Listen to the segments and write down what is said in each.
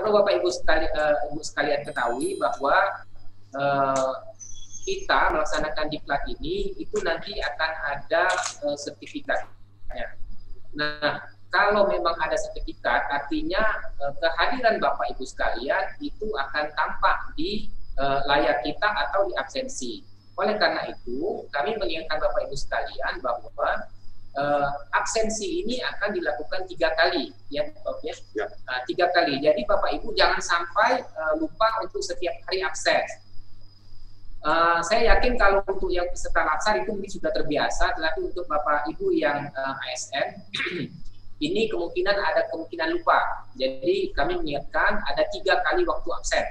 perlu Bapak Ibu sekalian ketahui bahwa kita melaksanakan diklat ini itu nanti akan ada sertifikatnya. Nah, kalau memang ada sertifikat, artinya kehadiran Bapak Ibu sekalian itu akan tampak di layar kita atau di absensi. Oleh karena itu, kami mengingatkan Bapak Ibu sekalian bahwa absensi ini akan dilakukan 3 kali, ya, Prof, ya. 3 kali. Jadi Bapak Ibu jangan sampai lupa untuk setiap hari absen. Saya yakin kalau untuk yang peserta laksar itu mungkin sudah terbiasa, tetapi untuk Bapak Ibu yang ASN ini ada kemungkinan lupa. Jadi kami mengingatkan ada 3 kali waktu absen,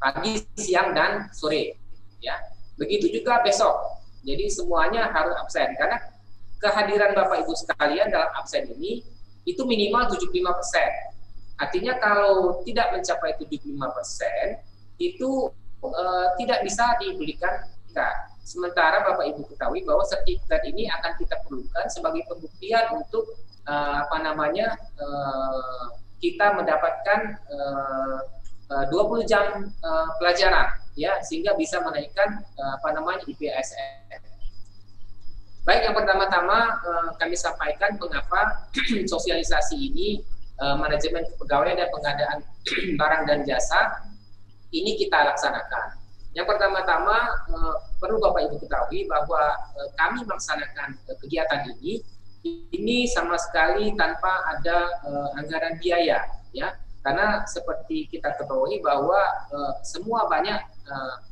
pagi, siang, dan sore. Ya, begitu juga besok. Jadi semuanya harus absen karena kehadiran Bapak Ibu sekalian dalam absen ini itu minimal 75%. Artinya kalau tidak mencapai 75%, itu tidak bisa diberikan sertifikat. Sementara Bapak Ibu ketahui bahwa sertifikat ini akan kita perlukan sebagai pembuktian untuk kita mendapatkan 20 jam pelajaran, ya, sehingga bisa menaikkan IPSN. Baik, yang pertama-tama kami sampaikan mengapa sosialisasi ini manajemen kepegawaian dan pengadaan barang dan jasa ini kita laksanakan. Yang pertama-tama perlu Bapak Ibu ketahui bahwa kami melaksanakan kegiatan ini sama sekali tanpa ada anggaran biaya, ya, karena seperti kita ketahui bahwa semua banyak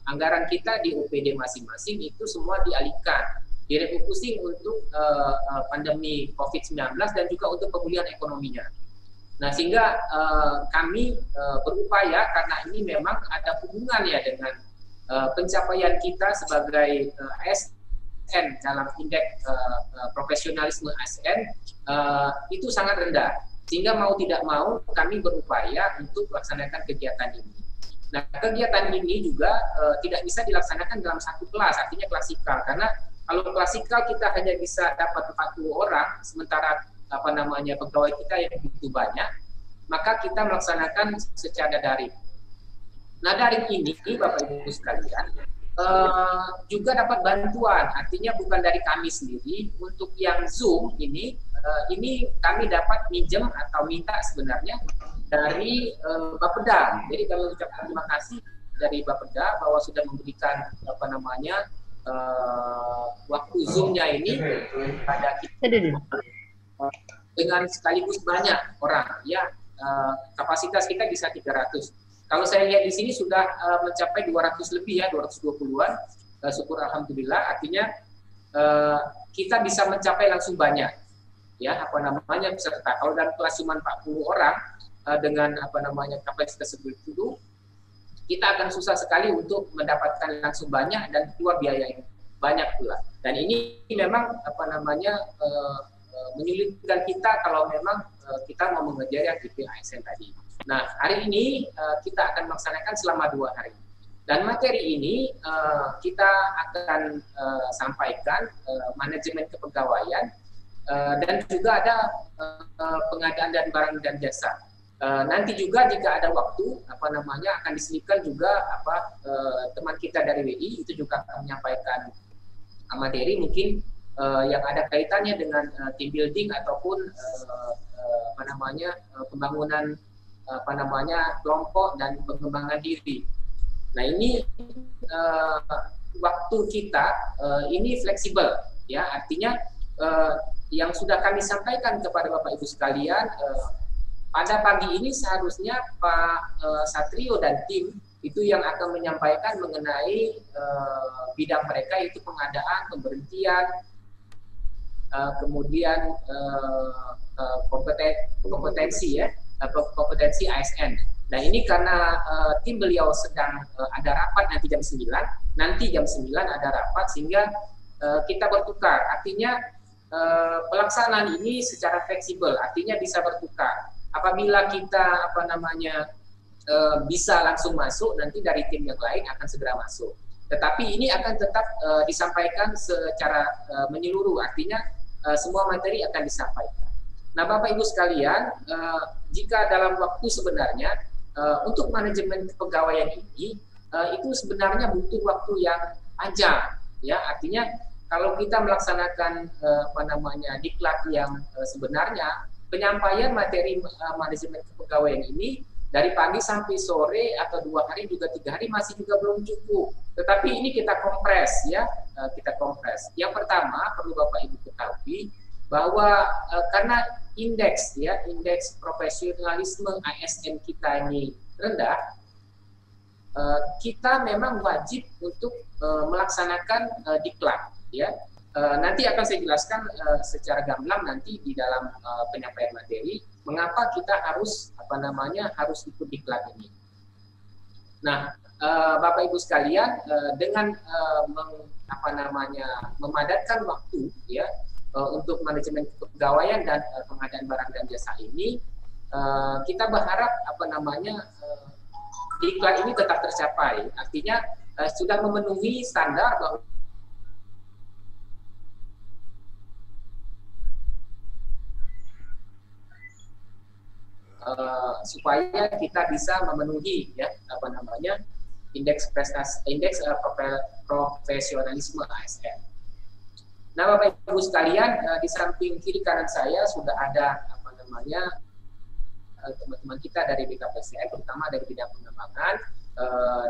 anggaran kita di UPD masing-masing itu semua dialihkan, direfocusing untuk pandemi COVID-19 dan juga untuk pemulihan ekonominya. Nah, sehingga kami berupaya karena ini memang ada hubungannya dengan pencapaian kita sebagai ASN dalam indeks profesionalisme ASN itu sangat rendah. Sehingga mau tidak mau kami berupaya untuk melaksanakan kegiatan ini. Nah, kegiatan ini juga tidak bisa dilaksanakan dalam satu kelas, artinya klasikal. Karena kalau klasikal kita hanya bisa dapat 40 orang, sementara pegawai kita yang begitu banyak, maka kita melaksanakan secara daring. Nah, daring ini Bapak Ibu sekalian juga dapat bantuan, artinya bukan dari kami sendiri. Untuk yang Zoom ini kami dapat minjem atau minta sebenarnya dari Bapeda. Jadi kami ucapkan terima kasih dari Bapeda bahwa sudah memberikan waktu Zoom-nya ini pada kita dengan sekaligus banyak orang, ya. Kapasitas kita bisa 300. Kalau saya lihat di sini sudah mencapai 200 lebih, ya, 220-an. Syukur alhamdulillah, artinya kita bisa mencapai langsung banyak, ya, peserta. Kalau dalam kelas cuma 40 orang dengan kapasitas seperti itu, kita akan susah sekali untuk mendapatkan langsung banyak dan keluar biaya yang banyak pula. Dan ini memang menyulitkan kita kalau memang kita mau mengejar yang IP ASN tadi. Nah, hari ini kita akan melaksanakan selama 2 hari. Dan materi ini kita akan sampaikan manajemen kepegawaian dan juga ada pengadaan dan barang dan jasa. Nanti juga jika ada waktu akan diselipkan juga teman kita dari WI itu juga akan menyampaikan materi mungkin yang ada kaitannya dengan team building ataupun pembangunan kelompok dan pengembangan diri. Nah, ini waktu kita ini fleksibel, ya, artinya yang sudah kami sampaikan kepada Bapak Ibu sekalian pada pagi ini seharusnya Pak Satrio dan tim itu yang akan menyampaikan mengenai bidang mereka, yaitu pengadaan, pemberhentian, kemudian kompetensi, ya, kompetensi ASN. Nah, ini karena tim beliau sedang ada rapat nanti jam 9 ada rapat, sehingga kita bertukar. Artinya pelaksanaan ini secara fleksibel, artinya bisa bertukar. Apabila kita bisa langsung masuk, nanti dari tim yang lain akan segera masuk. Tetapi ini akan tetap disampaikan secara menyeluruh, artinya semua materi akan disampaikan. Nah, Bapak Ibu sekalian, jika dalam waktu sebenarnya untuk manajemen kepegawaian ini itu sebenarnya butuh waktu yang panjang, ya. Artinya kalau kita melaksanakan diklat yang sebenarnya penyampaian materi manajemen kepegawaian ini dari pagi sampai sore atau 2 hari juga 3 hari masih juga belum cukup. Tetapi ini kita kompres, ya, kita kompres. Yang pertama perlu Bapak Ibu ketahui bahwa karena indeks profesionalisme ASN kita ini rendah, kita memang wajib untuk melaksanakan diklat, ya. Nanti akan saya jelaskan secara gamblang nanti di dalam penyampaian materi mengapa kita harus harus ikut diklat ini. Nah, Bapak Ibu sekalian, dengan memadatkan waktu, ya, untuk manajemen kepegawaian dan pengadaan barang dan jasa ini, kita berharap diklat ini tetap tercapai. Artinya sudah memenuhi standar bahwa supaya kita bisa memenuhi, ya, indeks profesionalisme ASN. Nah, Bapak Ibu sekalian, di samping kiri kanan saya sudah ada teman-teman kita dari BKPSDM, terutama dari bidang pengembangan.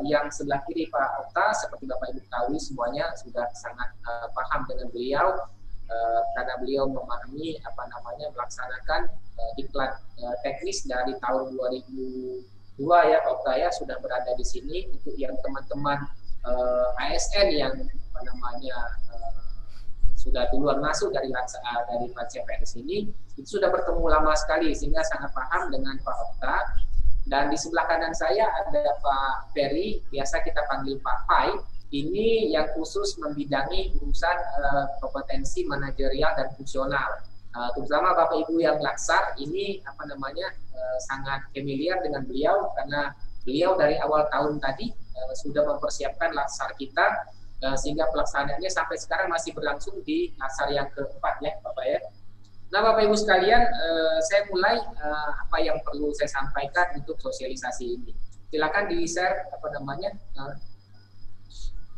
Yang sebelah kiri Pak Okta, seperti Bapak Ibu ketahui semuanya sudah sangat paham dengan beliau, karena beliau memahami melaksanakan diklat teknis dari tahun 2002, ya Pak Okta, ya, sudah berada di sini. Untuk yang teman-teman ASN yang sudah duluan masuk dari Pak CPNS ini, itu sudah bertemu lama sekali sehingga sangat paham dengan Pak Okta. Dan di sebelah kanan saya ada Pak Ferry, biasa kita panggil Pak Pai. Ini yang khusus membidangi urusan kompetensi manajerial dan fungsional. Terutama Bapak Ibu yang laksar ini sangat familiar dengan beliau, karena beliau dari awal tahun tadi sudah mempersiapkan laksar kita, sehingga pelaksanaannya sampai sekarang masih berlangsung di laksar yang keempat, ya Bapak, ya. Nah, Bapak Ibu sekalian, saya mulai apa yang perlu saya sampaikan untuk sosialisasi ini. Silakan di-share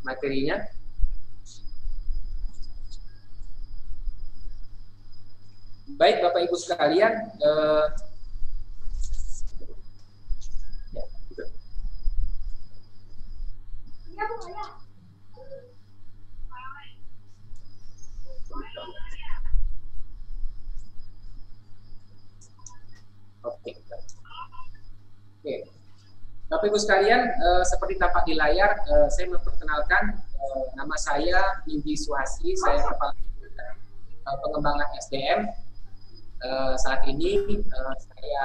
materinya. Baik Bapak Ibu sekalian, Oke. Bapak Ibu sekalian, seperti tampak di layar, saya memperkenalkan, nama saya Yudi Suhasri, saya Kepala Pengembangan SDM. Saat ini saya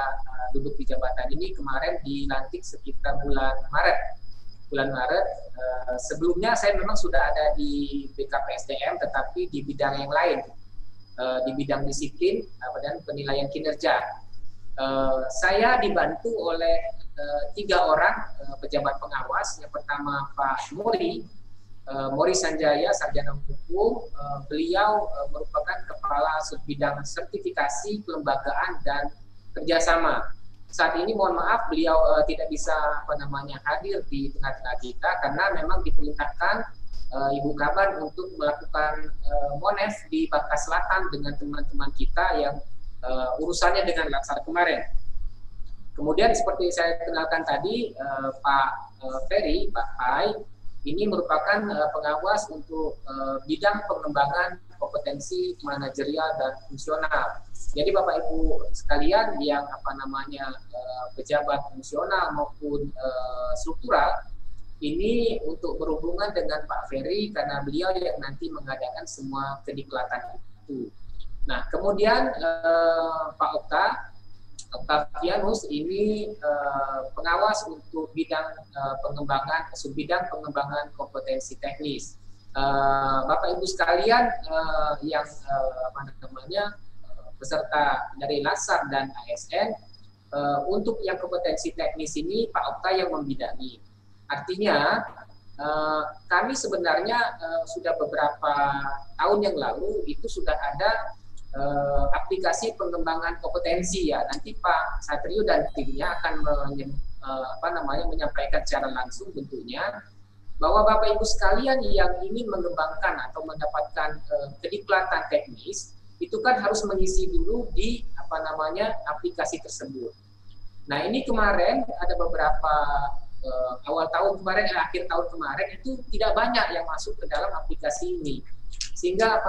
duduk di jabatan ini, kemarin dilantik sekitar bulan Maret. Sebelumnya saya memang sudah ada di BKPSDM, tetapi di bidang yang lain, di bidang disiplin dan penilaian kinerja. Saya dibantu oleh 3 orang pejabat pengawas. Yang pertama Pak Mori Sanjaya, sarjana hukum. Beliau merupakan kepala subbidang sertifikasi, kelembagaan dan kerjasama. Saat ini mohon maaf beliau tidak bisa hadir di tengah-tengah kita karena memang diperintahkan Ibu Kaban untuk melakukan monef di Bangka Selatan dengan teman-teman kita yang urusannya dengan laksar kemarin. Kemudian seperti saya kenalkan tadi, Pak Ferry, Pak Pai, ini merupakan pengawas untuk bidang pengembangan kompetensi manajerial dan fungsional. Jadi Bapak Ibu sekalian yang pejabat fungsional maupun struktural, ini untuk berhubungan dengan Pak Ferry karena beliau yang nanti mengadakan semua kediklatan itu. Nah, kemudian Pak Octavianus ini pengawas untuk bidang subbidang pengembangan kompetensi teknis. Bapak Ibu sekalian yang peserta dari Laksar dan ASN, untuk yang kompetensi teknis ini Pak Okta yang membidangi. Artinya kami sebenarnya sudah beberapa tahun yang lalu itu sudah ada aplikasi pengembangan kompetensi ya. Nanti Pak Satrio dan timnya akan menyampaikan secara langsung tentunya bahwa Bapak Ibu sekalian yang ingin mengembangkan atau mendapatkan kedikplatan teknis itu kan harus mengisi dulu di aplikasi tersebut. Nah, ini kemarin ada beberapa awal tahun kemarin, akhir tahun kemarin itu tidak banyak yang masuk ke dalam aplikasi ini, sehingga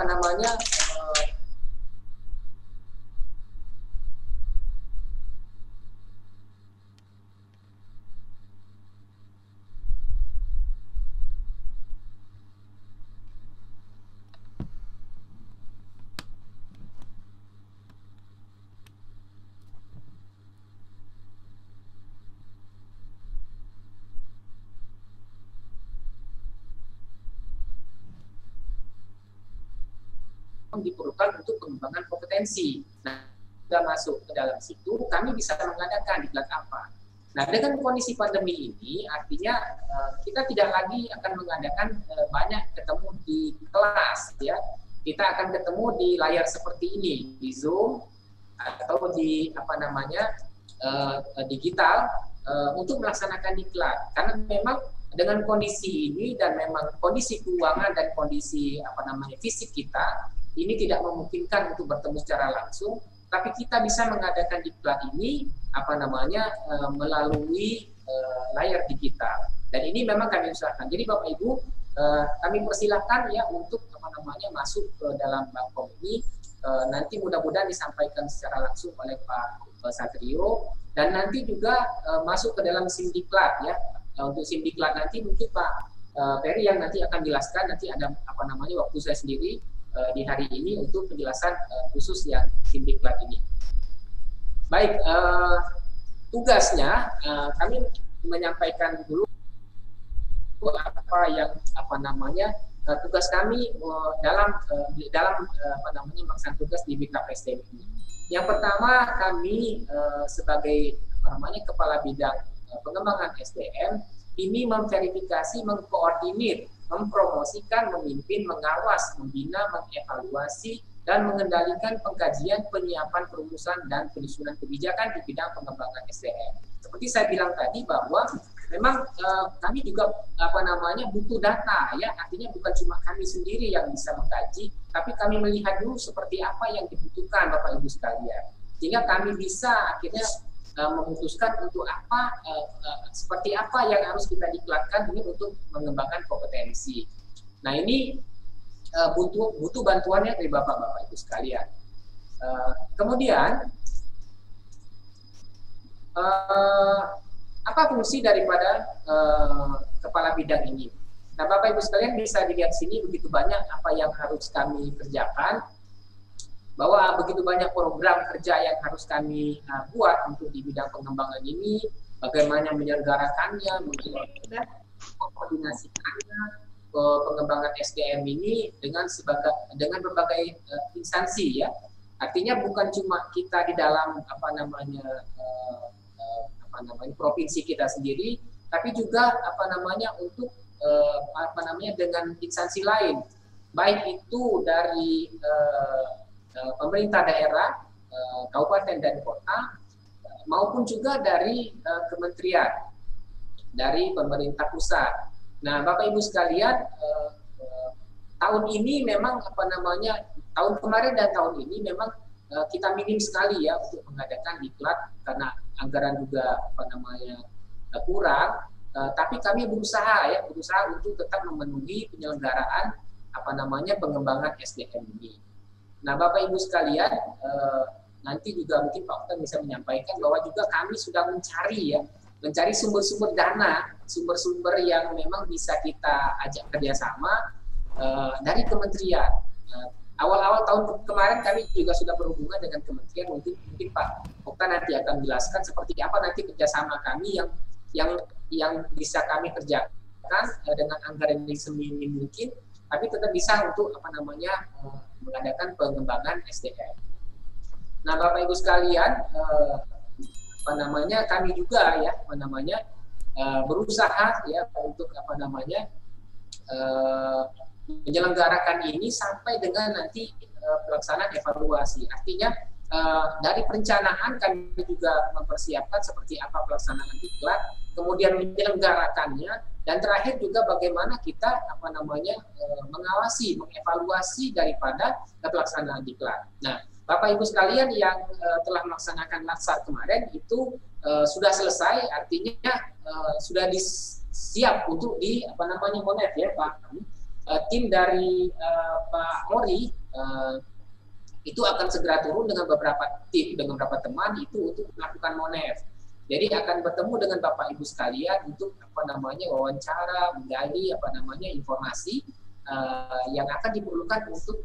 diperlukan untuk pengembangan kompetensi. Nah, sudah masuk ke dalam situ, kami bisa mengadakan diklat apa. Nah, dengan kondisi pandemi ini, artinya kita tidak lagi akan mengadakan banyak ketemu di kelas, ya. Kita akan ketemu di layar seperti ini, di Zoom atau di digital untuk melaksanakan diklat. Karena memang dengan kondisi ini dan memang kondisi keuangan dan kondisi fisik kita ini tidak memungkinkan untuk bertemu secara langsung, tapi kita bisa mengadakan diklat ini melalui layar digital. Dan ini memang kami usahakan. Jadi Bapak Ibu, kami persilahkan ya untuk masuk ke dalam Bakom ini. Nanti mudah-mudahan disampaikan secara langsung oleh Pak Satrio, dan nanti juga masuk ke dalam Simdiklat ya. Untuk Simdiklat nanti mungkin Pak Ferry yang nanti akan jelaskan, nanti ada waktu saya sendiri di hari ini untuk penjelasan khusus yang Simdiklat ini. Baik, tugasnya kami menyampaikan dulu apa yang tugas kami dalam melaksanakan tugas di BKPSDM ini. Yang pertama, kami sebagai Kepala Bidang Pengembangan SDM ini memverifikasi, mengkoordinir, mempromosikan, memimpin, mengawas, membina, mengevaluasi, dan mengendalikan pengkajian, penyiapan, perumusan, dan penyusunan kebijakan di bidang pengembangan SDM. Seperti saya bilang tadi bahwa memang kami juga butuh data ya, artinya bukan cuma kami sendiri yang bisa mengkaji, tapi kami melihat dulu seperti apa yang dibutuhkan Bapak Ibu sekalian, sehingga kami bisa akhirnya memutuskan untuk seperti apa yang harus kita diklatkan ini untuk mengembangkan kompetensi. Nah, ini butuh bantuannya dari Bapak-Bapak Ibu sekalian. Kemudian apa fungsi daripada kepala bidang ini? Nah, Bapak Ibu sekalian bisa dilihat sini begitu banyak apa yang harus kami kerjakan, bahwa begitu banyak program kerja yang harus kami buat untuk di bidang pengembangan ini, bagaimana menyelenggarakannya, mengkoordinasikannya, pengembangan SDM ini dengan berbagai instansi ya. Artinya bukan cuma kita di dalam provinsi kita sendiri, tapi juga untuk dengan instansi lain, baik itu dari pemerintah daerah, kabupaten dan kota, maupun juga dari kementerian, dari pemerintah pusat. Nah, Bapak Ibu sekalian, tahun ini memang tahun kemarin dan tahun ini memang kita minim sekali ya untuk mengadakan diklat karena anggaran juga kurang. Tapi kami berusaha untuk tetap memenuhi penyelenggaraan pengembangan SDM ini. Nah, Bapak Ibu sekalian, nanti juga mungkin Pak Oktan bisa menyampaikan bahwa juga kami sudah mencari sumber-sumber dana, sumber-sumber yang memang bisa kita ajak kerjasama dari kementerian. Awal-awal tahun kemarin kami juga sudah berhubungan dengan kementerian, mungkin Pak Oktan nanti akan menjelaskan seperti apa nanti kerjasama kami yang bisa kami kerjakan dengan anggaran yang seminim mungkin, tapi tetap bisa untuk mengadakan pengembangan SDM. Nah, Bapak Ibu sekalian, kami juga ya berusaha ya untuk menyelenggarakan ini sampai dengan nanti pelaksanaan evaluasi. Artinya dari perencanaan kami juga mempersiapkan seperti apa pelaksanaan diklat, kemudian menyelenggarakannya, dan terakhir juga bagaimana kita mengawasi, mengevaluasi daripada pelaksanaan diklat. Nah, Bapak Ibu sekalian yang telah melaksanakan laksar kemarin itu sudah selesai, artinya sudah siap untuk Monef ya Pak. Tim dari Pak Mori itu akan segera turun dengan beberapa tim, dengan beberapa teman itu untuk melakukan Monef. Jadi akan bertemu dengan Bapak Ibu sekalian untuk wawancara, menggali informasi yang akan diperlukan untuk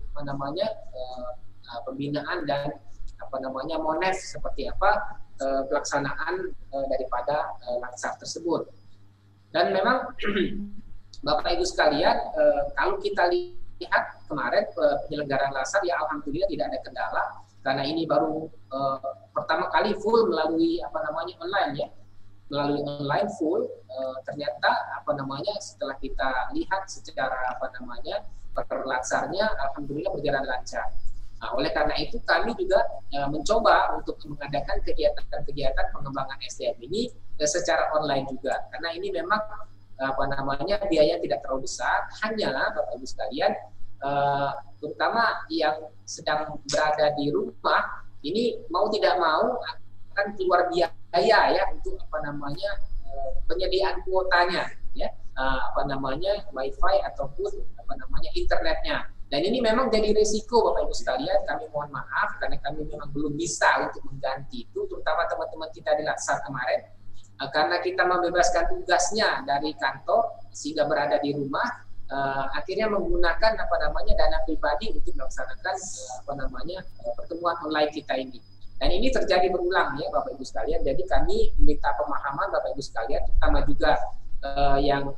pembinaan dan Monef seperti apa pelaksanaan daripada laksar tersebut. Dan memang Bapak Ibu sekalian, kalau kita lihat kemarin penyelenggaraan laksar ya alhamdulillah tidak ada kendala, karena ini baru pertama kali full melalui online ya, melalui online full. Ternyata setelah kita lihat secara perlaksarnya alhamdulillah berjalan lancar. Nah, oleh karena itu kami juga mencoba untuk mengadakan kegiatan-kegiatan pengembangan SDM ini secara online juga, karena ini memang biaya tidak terlalu besar. Hanya Bapak Ibu sekalian, terutama yang sedang berada di rumah ini mau tidak mau akan keluar biaya ya untuk penyediaan kuotanya ya, wifi ataupun internetnya. Dan ini memang jadi risiko Bapak Ibu sekalian. Kami mohon maaf karena kami memang belum bisa untuk mengganti itu, terutama teman-teman kita di laksar kemarin, karena kita membebaskan tugasnya dari kantor sehingga berada di rumah, akhirnya menggunakan dana pribadi untuk melaksanakan pertemuan online kita ini. Dan ini terjadi berulang ya Bapak Ibu sekalian. Jadi kami minta pemahaman Bapak Ibu sekalian, terutama juga yang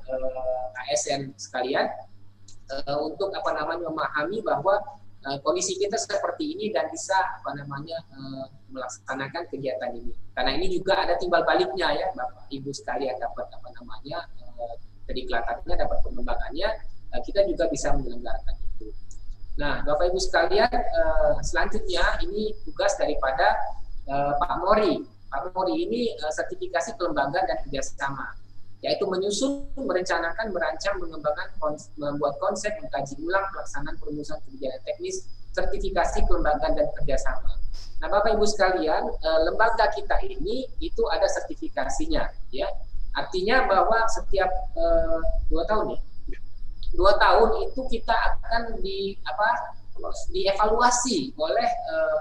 ASN sekalian, untuk memahami bahwa kondisi kita seperti ini dan bisa melaksanakan kegiatan ini. Karena ini juga ada timbal baliknya ya Bapak Ibu sekalian, dapat kediklatannya, dapat pengembangannya, kita juga bisa menyelenggarakan itu. Nah, Bapak Ibu sekalian, selanjutnya ini tugas daripada Pak Mori. Pak Mori ini sertifikasi kelembagaan dan kerjasama, yaitu menyusun, merencanakan, merancang, mengembangkan, membuat konsep, mengkaji ulang pelaksanaan perumusan kebijakan teknis, sertifikasi kelembagaan dan kerjasama. Nah, Bapak Ibu sekalian, lembaga kita ini itu ada sertifikasinya, ya. Artinya bahwa setiap 2 tahun ya, 2 tahun itu kita akan dievaluasi oleh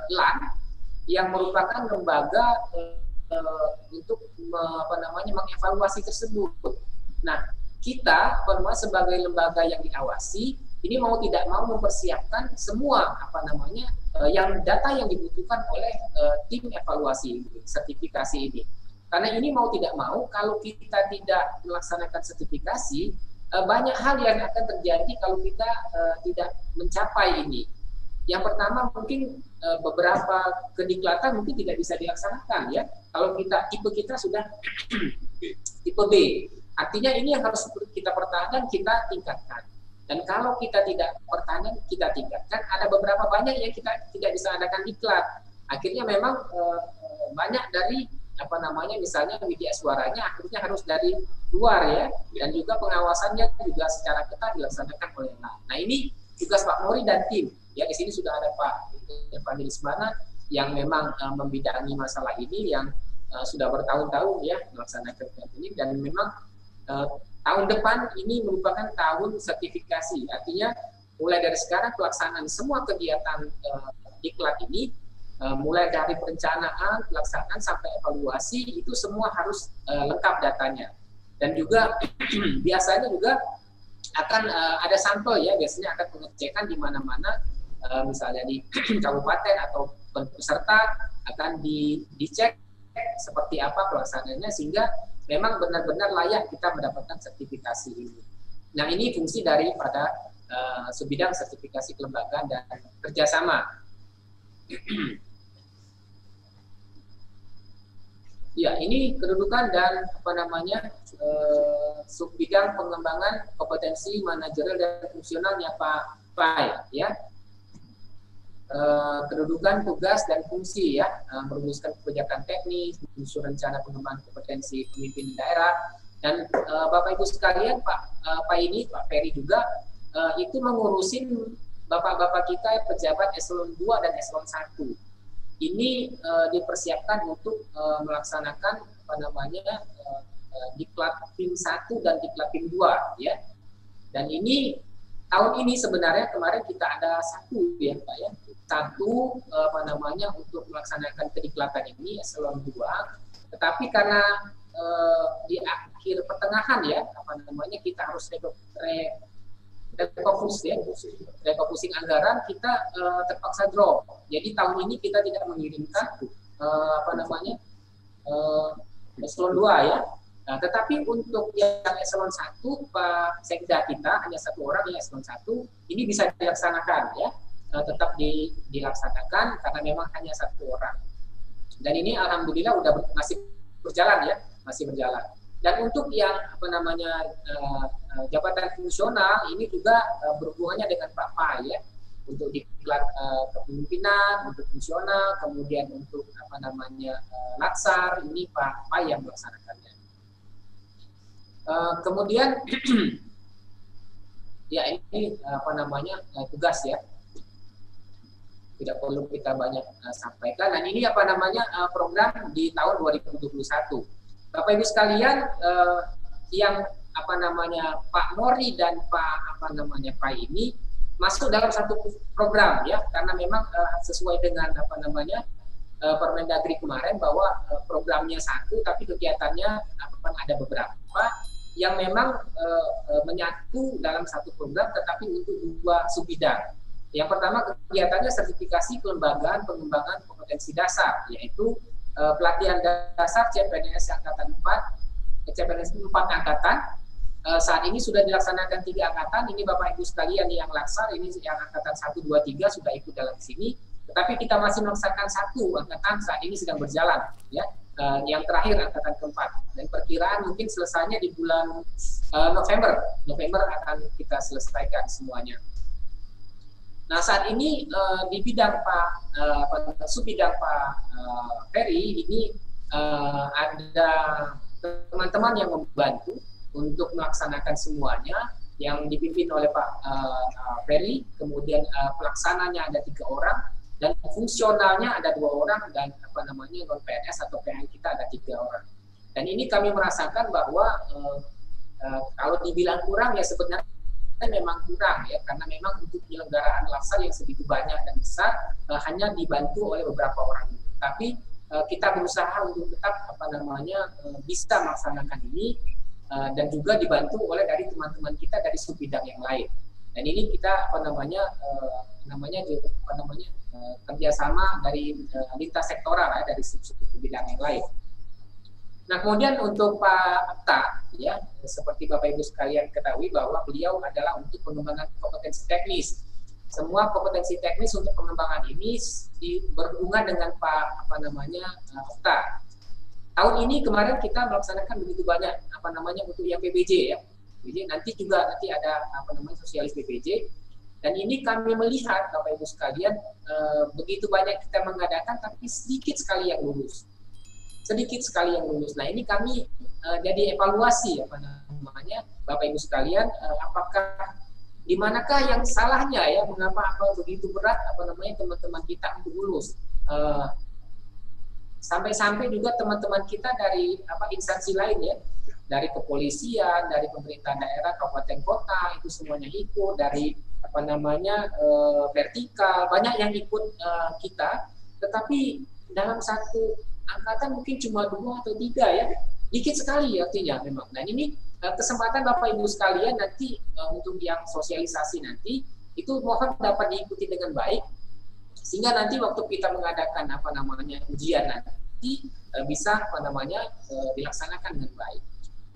LAN yang merupakan lembaga untuk mengevaluasi tersebut. Nah, kita sebagai lembaga yang diawasi ini mau tidak mau mempersiapkan semua yang data yang dibutuhkan oleh tim evaluasi sertifikasi ini. Karena ini mau tidak mau kalau kita tidak melaksanakan sertifikasi, banyak hal yang akan terjadi kalau kita tidak mencapai ini. Yang pertama mungkin beberapa kediklatan mungkin tidak bisa dilaksanakan ya. Kalau tipe kita sudah tipe B, artinya ini yang harus kita pertahankan, kita tingkatkan. Dan kalau kita tidak pertahankan, kita tingkatkan. Ada beberapa banyak yang kita tidak bisa adakan diklat. Akhirnya memang banyak dari misalnya media suaranya akhirnya harus dari luar ya, dan juga pengawasannya juga secara ketat dilaksanakan oleh LAN. Nah, ini tugas Pak Mori dan tim. Ya, di sini sudah ada Pak Evangelismana yang memang membidangi masalah ini, yang sudah bertahun-tahun ya melaksanakan ini, dan memang tahun depan ini merupakan tahun sertifikasi. Artinya mulai dari sekarang pelaksanaan semua kegiatan diklat ini, mulai dari perencanaan, pelaksanaan sampai evaluasi itu semua harus lengkap datanya. Dan juga biasanya juga akan ada sampel ya, biasanya akan pengecekan di mana-mana, misalnya di kabupaten atau peserta akan dicek seperti apa pelaksanaannya sehingga memang benar-benar layak kita mendapatkan sertifikasi ini. Nah, ini fungsi daripada sebidang sertifikasi kelembagaan dan kerjasama. Ya, ini kedudukan dan apa namanya subbidang pengembangan kompetensi manajerial dan fungsionalnya Pak Pai, ya. Kedudukan, tugas dan fungsi, ya, merumuskan kebijakan teknis, menyusun rencana pengembangan kompetensi pemimpin daerah, dan Bapak Ibu sekalian, Pak ini, Pak Ferry juga itu mengurusin bapak-bapak kita pejabat eselon 2 dan eselon 1. Ini dipersiapkan untuk melaksanakan apa namanya diklat PIM 1 dan diklat PIM 2, ya. Dan ini tahun ini sebenarnya kemarin kita ada satu, ya Pak, ya. Satu apa namanya untuk melaksanakan kediklatan ini eselon 2, tetapi karena di akhir pertengahan, ya, apa namanya kita harus refocusing anggaran, kita terpaksa drop. Jadi tahun ini kita tidak mengirimkan apa namanya eselon 2, ya. Nah, tetapi untuk yang eselon 1, Pak Sekda kita hanya satu orang yang eselon 1, ini bisa dilaksanakan, ya. Tetap dilaksanakan karena memang hanya satu orang. Dan ini alhamdulillah masih berjalan, ya, masih berjalan. Dan untuk yang apa namanya jabatan fungsional ini juga berhubungannya dengan Pak Pai, ya, untuk diklat kepemimpinan, untuk fungsional, kemudian untuk apa namanya laksar, ini Pak Pai yang melaksanakannya. Kemudian ya ini apa namanya tugas, ya, tidak perlu kita banyak sampaikan. Dan ini apa namanya program di tahun 2021. Bapak Ibu sekalian, yang apa namanya Pak Nori dan Pak apa namanya Pak ini masuk dalam satu program, ya, karena memang sesuai dengan apa namanya Permendagri kemarin bahwa programnya satu tapi kegiatannya akan ada beberapa yang memang menyatu dalam satu program tetapi untuk dua subbidang. Yang pertama kegiatannya sertifikasi kelembagaan pengembangan kompetensi dasar, yaitu pelatihan dasar CPNS Angkatan 4, CPNS 4 Angkatan. Saat ini sudah dilaksanakan 3 angkatan, ini Bapak Ibu sekalian yang laksar, ini yang Angkatan 1, 2, 3 sudah ikut dalam sini, tetapi kita masih melaksanakan 1 angkatan saat ini sedang berjalan, ya. Yang terakhir angkatan keempat, dan perkiraan mungkin selesainya di bulan November akan kita selesaikan semuanya. Nah, saat ini di bidang subbidang Pak Ferry ini ada teman-teman yang membantu untuk melaksanakan semuanya, yang dipimpin oleh Pak Ferry, kemudian pelaksananya ada 3 orang, dan fungsionalnya ada 2 orang, dan apa namanya non PNS atau PN kita ada 3 orang. Dan ini kami merasakan bahwa kalau dibilang kurang, ya sebenarnya memang kurang, ya, karena memang untuk penyelenggaraan laksar yang segitu banyak dan besar hanya dibantu oleh beberapa orang. Tapi kita berusaha untuk tetap apa namanya bisa melaksanakan ini dan juga dibantu oleh dari teman-teman kita dari subbidang yang lain. Dan ini kita apa namanya kerjasama dari lintas sektoral, ya, dari subbidang yang lain. Nah, kemudian untuk Pak Akta, ya, seperti Bapak Ibu sekalian ketahui bahwa beliau adalah untuk pengembangan kompetensi teknis. Semua kompetensi teknis untuk pengembangan ini berhubungan dengan Pak apa namanya Akta. Tahun ini kemarin kita melaksanakan begitu banyak apa namanya untuk yang PBJ, ya. Jadi nanti ada apa namanya sosialis PBJ. Dan ini kami melihat Bapak Ibu sekalian begitu banyak kita mengadakan tapi sedikit sekali yang lulus. Nah, ini kami jadi evaluasi apa namanya Bapak Ibu sekalian, apakah di manakah yang salahnya, ya, mengapa begitu berat apa namanya teman-teman kita untuk lulus. Sampai-sampai juga teman-teman kita dari instansi lain, ya, dari kepolisian, dari pemerintah daerah, kabupaten kota, itu semuanya ikut, dari apa namanya vertikal, banyak yang ikut kita, tetapi dalam satu angkatan mungkin cuma 2 atau 3, ya, dikit sekali artinya memang. Nah, ini kesempatan Bapak Ibu sekalian nanti untuk yang sosialisasi nanti itu mohon dapat diikuti dengan baik, sehingga nanti waktu kita mengadakan apa namanya ujian nanti bisa apa namanya dilaksanakan dengan baik.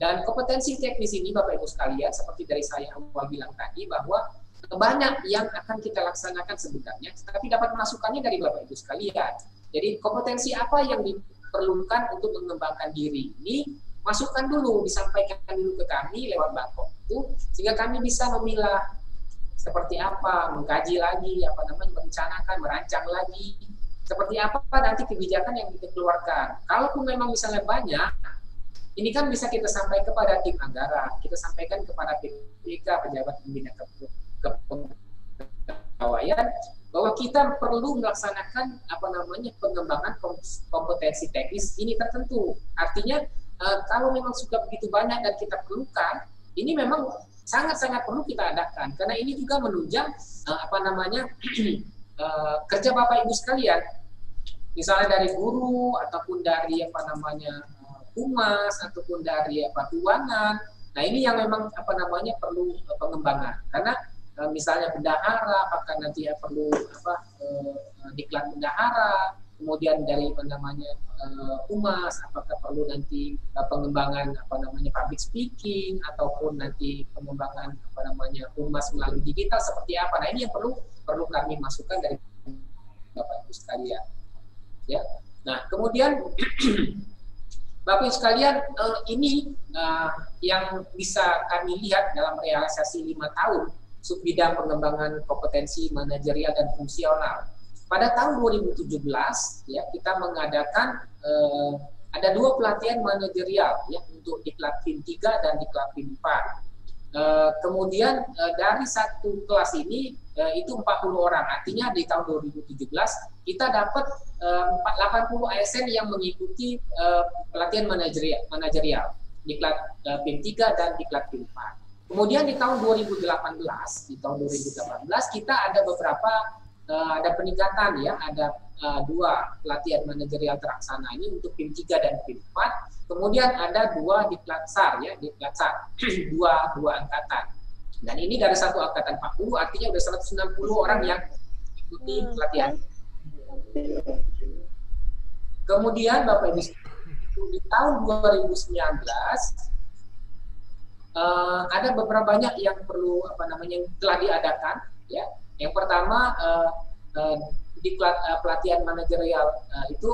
Dan kompetensi teknis ini Bapak Ibu sekalian, seperti dari saya awal bilang tadi, bahwa banyak yang akan kita laksanakan sebenarnya, tapi dapat masukannya dari Bapak Ibu sekalian. Jadi kompetensi apa yang perlukan untuk mengembangkan diri ini, masukkan dulu, disampaikan dulu ke kami lewat Bangkok itu, sehingga kami bisa memilah seperti apa, mengkaji lagi, merencanakan, merancang lagi, seperti apa nanti kebijakan yang kita keluarkan. Kalaupun memang misalnya banyak, ini kan bisa kita sampaikan kepada tim anggaran, kita sampaikan kepada PPK, pejabat pembina kepegawaian, bahwa kita perlu melaksanakan pengembangan kompetensi teknis ini tertentu. Artinya kalau memang sudah begitu banyak dan kita perlukan, ini memang sangat-sangat perlu kita adakan, karena ini juga menunjang kerja Bapak Ibu sekalian, misalnya dari guru ataupun dari humas ataupun dari keuangan. Nah, ini yang memang perlu pengembangan, karena misalnya bendahara, apakah nanti perlu diklat bendahara, kemudian dari humas, apakah perlu nanti pengembangan public speaking, ataupun nanti pengembangan humas melalui digital seperti apa. Nah, ini yang perlu kami masukkan dari Bapak Ibu sekalian, ya. Nah, kemudian Bapak Ibu sekalian, ini yang bisa kami lihat dalam realisasi 5 tahun subbidang pengembangan kompetensi manajerial dan fungsional. Pada tahun 2017, ya, kita mengadakan ada 2 pelatihan manajerial, ya, untuk Diklat PIM 3 dan Diklat PIM 4. Kemudian dari satu kelas ini itu 40 orang. Artinya di tahun 2017 kita dapat 80 ASN yang mengikuti pelatihan manajerial Diklat PIM 3 dan Diklat PIM 4. Kemudian di tahun 2018, kita ada beberapa ada peningkatan, ya, ada 2 pelatihan manajerial teraksana ini untuk PIM 3 dan PIM 4. Kemudian ada 2 Diklat SAR, ya, Diklat SAR, 2 angkatan. Dan ini dari satu angkatan 40, artinya sudah 190 orang yang mengikuti pelatihan. Kemudian Bapak Ibu, di tahun 2019 ada beberapa banyak yang perlu yang telah diadakan, ya. Yang pertama diklat pelatihan manajerial itu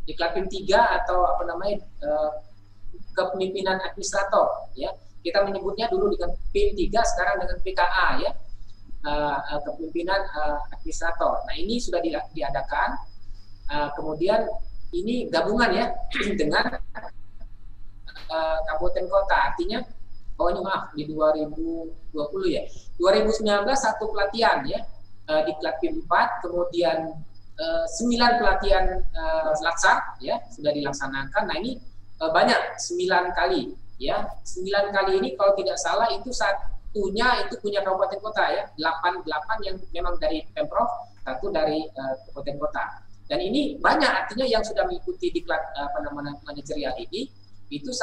diklat PIM 3 atau kepemimpinan administrator, ya. Kita menyebutnya dulu dengan PIM 3, sekarang dengan PKA, ya. Kepemimpinan administrator. Nah, ini sudah diadakan. Kemudian ini gabungan, ya, dengan kabupaten kota. Artinya di 2020, ya, 2019 satu pelatihan, ya, Diklat PIM 4, kemudian 9 pelatihan laksar, ya, sudah dilaksanakan. Nah, ini banyak, 9 kali, ya. 9 kali ini kalau tidak salah itu satunya itu punya kabupaten kota, ya. 8 yang memang dari Pemprov, 1 dari kabupaten kota. Dan ini banyak, artinya yang sudah mengikuti diklat manajerial ini itu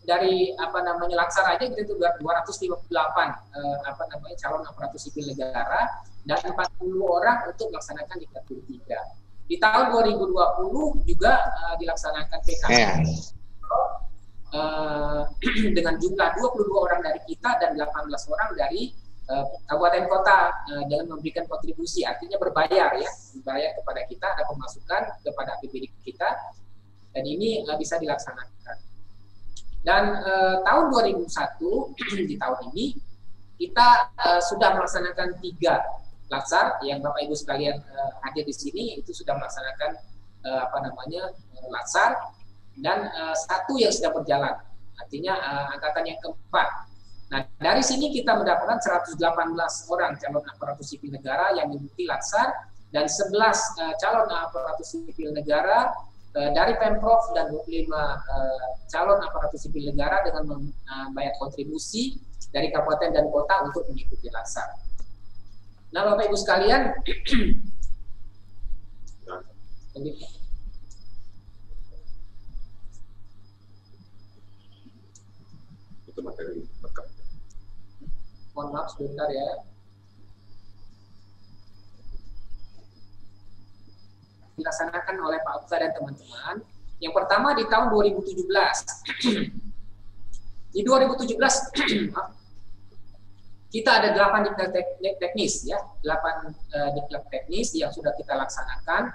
dari laksar aja gitu 258 calon aparatur sipil negara dan 40 orang untuk melaksanakan diklat PIM 3. Di tahun 2020 juga dilaksanakan PKA dengan jumlah 22 orang dari kita dan 18 orang dari kabupaten kota dengan memberikan kontribusi, artinya berbayar, ya, berbayar kepada kita, ada pemasukan kepada APBD kita, dan ini bisa dilaksanakan. Dan tahun 2001 di tahun ini kita sudah melaksanakan 3 laksar yang Bapak Ibu sekalian hadir di sini itu sudah melaksanakan laksar, dan 1 yang sudah berjalan, artinya angkatan yang keempat. Nah, dari sini kita mendapatkan 118 orang calon aparatur sipil negara yang mengikuti laksar dan 11 calon aparatur sipil negara dari Pemprov dan 25 calon aparatur sipil negara dengan membayar kontribusi dari kabupaten dan kota untuk mengikuti laksar. Nah, Bapak Ibu sekalian, itu materi lengkap. Mohon maaf sebentar, ya. Dilaksanakan oleh Pak Absa dan teman-teman. Yang pertama di tahun 2017. Di 2017 kita ada 8 diklat teknis, ya, 8 diklat teknis yang sudah kita laksanakan.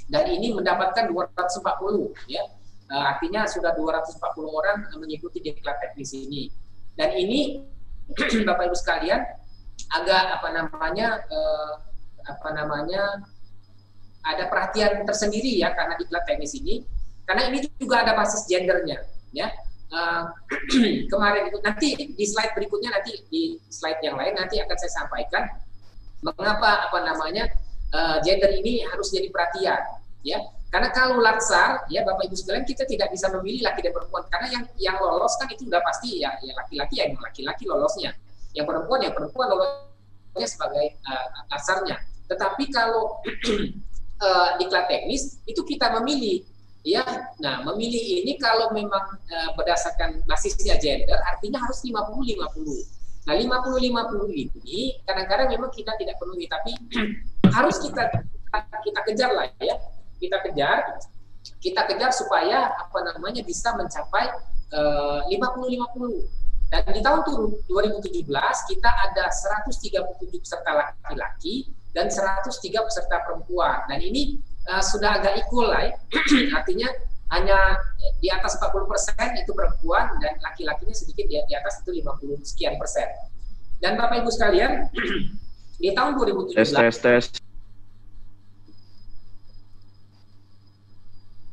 dan ini mendapatkan 240 ya. Artinya sudah 240 orang mengikuti diklat teknis ini. Dan ini Bapak Ibu sekalian agak ada perhatian tersendiri ya karena diklat teknis ini, karena ini juga ada basis gendernya ya. Kemarin itu nanti di slide berikutnya, nanti di slide yang lain nanti akan saya sampaikan mengapa gender ini harus jadi perhatian ya. Karena kalau latsar ya Bapak Ibu sekalian, kita tidak bisa memilih laki dan perempuan, karena yang lolos kan itu udah pasti ya laki-laki, yang laki-laki lolosnya, yang perempuan lolosnya sebagai latsarnya. Tetapi kalau diklat teknis itu kita memilih ya. Nah, memilih ini kalau memang berdasarkan basisnya gender, artinya harus 50-50. Nah, 50-50 ini kadang-kadang memang kita tidak penuhi, tapi harus kita kejar lah ya. Kita kejar supaya bisa mencapai 50-50. Dan di tahun 2017 kita ada 137 peserta laki-laki dan 103 peserta perempuan. Dan ini sudah agak equal lah ya. Artinya hanya di atas 40% itu perempuan, dan laki-lakinya sedikit di atas itu 50 sekian persen. Dan Bapak Ibu sekalian, di tahun 2017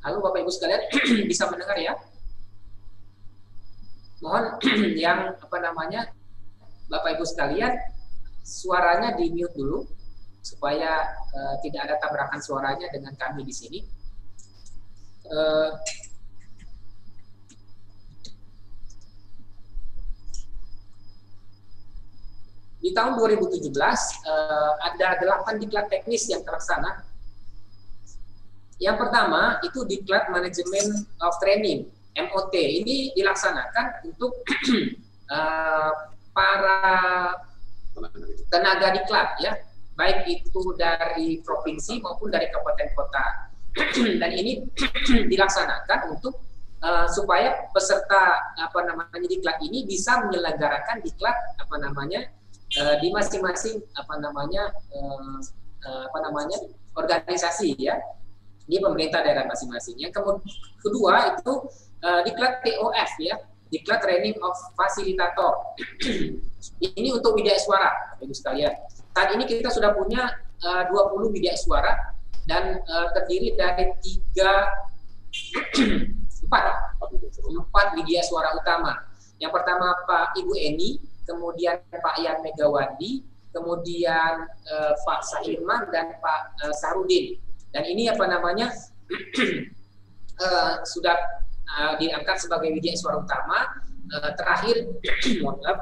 Halo Bapak Ibu sekalian, bisa mendengar ya? Mohon yang Bapak Ibu sekalian, suaranya di mute dulu supaya tidak ada tabrakan suaranya dengan kami di sini. Di tahun 2017 ada 8 diklat teknis yang terlaksana. Yang pertama itu diklat manajemen of training (MOT). Ini dilaksanakan untuk para tenaga diklat ya, baik itu dari provinsi maupun dari kabupaten kota. Dan ini dilaksanakan untuk supaya peserta diklat ini bisa menyelenggarakan diklat di masing-masing organisasi ya, di pemerintah daerah masing-masing. Yang kedua itu diklat TOF ya, diklat training of facilitator. Ini untuk widya suara, Ibu sekalian. Saat ini kita sudah punya 20 widya suara dan terdiri dari 4 widya suara utama. Yang pertama Pak Ibu Eni, kemudian Pak Yan Megawati, kemudian Pak Sahirman dan Pak Sarudin. Dan ini sudah diangkat sebagai widya suara utama. Terakhir, mohon maaf,